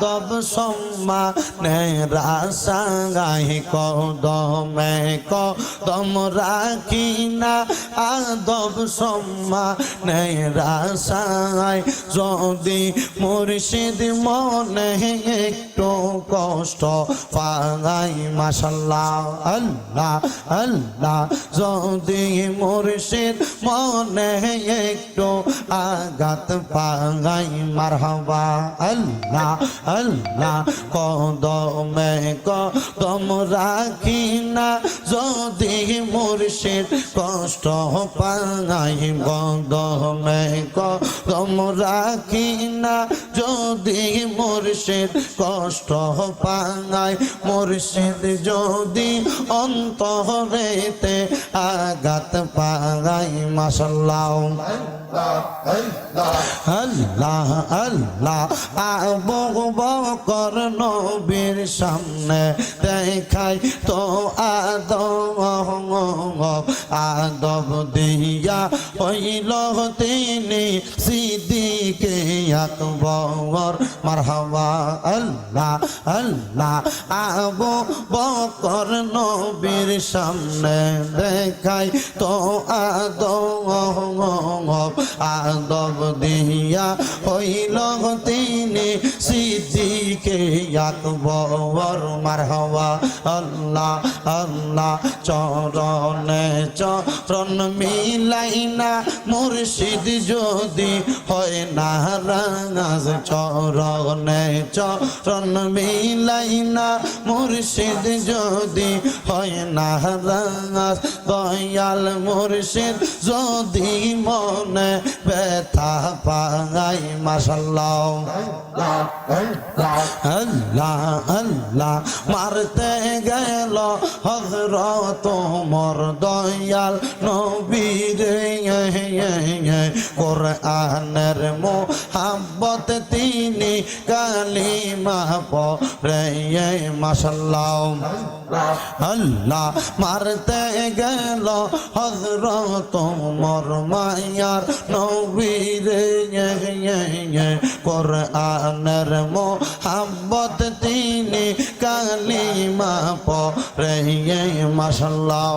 আদব সম্মানে রাসাগাই কদমে কদম রাখি না আদব সম্মানে রাসাই যদি মুর্শিদ মনে একটু কষ্ট পাই মাশাআল্লাহ আল্লাহ আল্লাহ যদি মুর্শিদ মনে একটু আঘাত পাই মারহাবা আল্লাহ আল্লাহ কদমে কদম রাখি না যদি মুর্শিদ কষ্ট পাই কদমে কদম রাখি না যদি মুর্শিদ কষ্ট পাই মুর্শিদ যদি অন্তরেতে আঘাত পাই মাশাআল্লাহ আল্লাহ আল্লাহ আবু বকর নবীর সামনে দেখাই তো আদব দিয়া হইল তিনি সিদ্দিকে আকবর মারহাবা আল্লাহ আল্লাহ আবু বকর নবীর সামনে দেখাই তো আদব দিয়া হইল তিনি সিদ্দিকে আকবর মারহাবা আল্লাহ আল্লাহ চরণে চরণ মিলাইনা মুর্শিদ যদি হয় না রাজ চরণে চরণ মিলাইনা মুর্শিদ যদি হয় না রাজ দয়াল মুর্শিদ যদি মনে ব্যথা পাই মাশাআল্লাহ আল্লাহ আল্লাহ মারতে গেল হযরত ওমর দয়াল নবীর কোরআনের মোহাব্বত তিনি কালিমা পড়ে মাশাআল্লাহ আল্লাহ মারতে গেল হযরত ওমর মায়ার নবীর কোরআনের মোহাব্বত তিনি কালিমা পড়ে মাশাআল্লাহ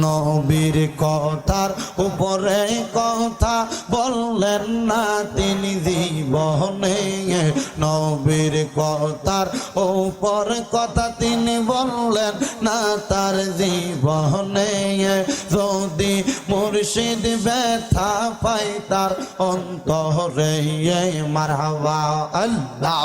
নবীর কথার উপরে কথা বললেন না তিনি জীবনে নবীর কথার উপর কথা তিনি বললেন না তার জীবনে যদি মুর্শিদ ব্যথা পাই তার অন্তরে মারহাবা আল্লাহ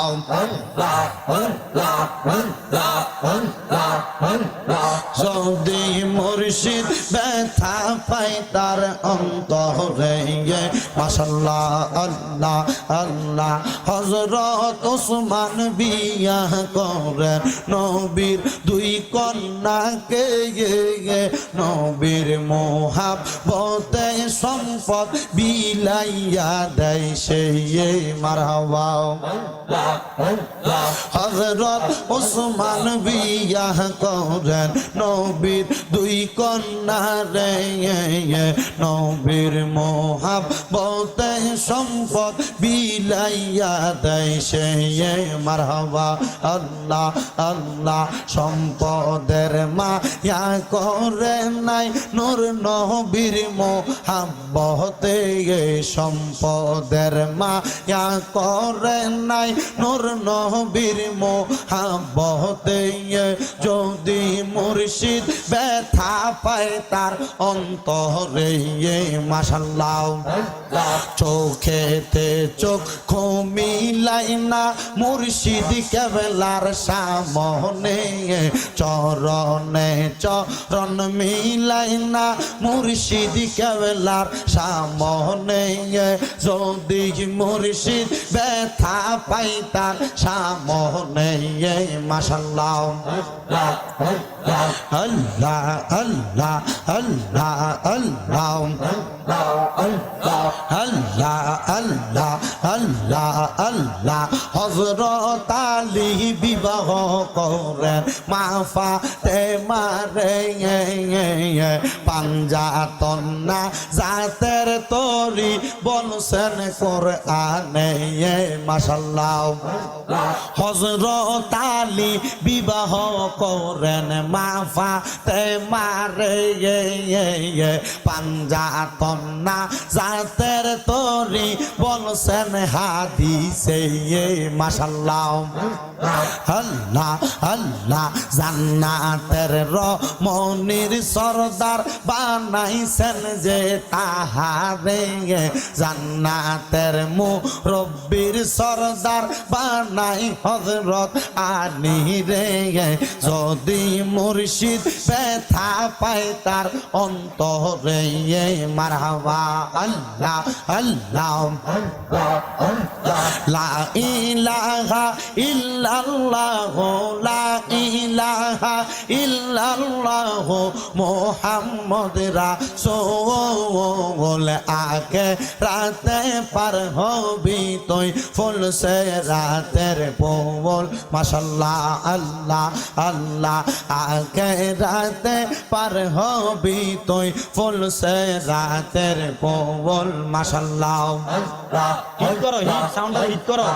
যদি মুর্শিদ ব্যথা পাই তার অন্তরে মাশাআল্লাহ আল্লাহ আল্লাহ হযরত ওসমান বিয়া করেন নবীর দুই কন্যাকে নবীর মোহাব্বতে সম্পদ বিলাইয়া দেয় সেই মারহাবা হযরত ওসমান বিয়া করেন নবীর দুই কন্যা রে নবীর মোহাব্বতে সম্পদ বিলাইয়া দেয় সেই মারহাবা আল্লাহ আল্লাহ সম্পদের মায়া করে নাই নূর নবীর মোহাব্বতে সম্পদের মায়া করে নাই নূর নবীর মোহাব্বতে যদি মুর্শিদ ব্যথা পায় তার অন্তরে মাশাআল্লাহ চোখেতে চোখ মিলাই না মুর্শিদ কেবলার সামনে চরণে চরণ মিলাই না মুর্শিদ কেবলার সামনে যদি মুর্শিদ ব্যথা পাই তার সামনে মাশাআল্লাহ আল্লাহ আল্লাহ আল্লাহ আল্লাহ আল্লাহ আল্লাহ আল্লাহ আল্লাহ হযরত আলী বিবাহ করেন মা ফাতেমারে পাঞ্জাতন না জাতের তরি বলছেন কোরআনে মাশাআল্লাহ হযরত আলী বিবাহ করেন মা ফাতেমারে পাঞ্জাতন না জাতের তরি বলছেন হাদিসে মাশাআল্লাহ আল্লাহ আল্লাহ জান্নাতের রমণীর সরদার বানাইছেন যে তাহারে জান্নাতের মুরব্বির সরদার বানাই হযরত আলী রে যদি মুর্শিদ ব্যথা পায় তার অন্তরে মারহাবা আল্লাহ আল্লাহ লা ইলাহা ইল্লাল্লাহ লা ইলাহা ইল্লাল্লাহ মুহাম্মদ রাসূল আগে রাতে পার হবি তুই ফুল সে রাতের পোল মাশাআল্লাহ আল্লাহ আল্লাহ আগে রাতে পার হবি তুই ফুল সে রাতের পোল মাশাআল্লাহ হিট করো হিট সাউন্ড হিট করো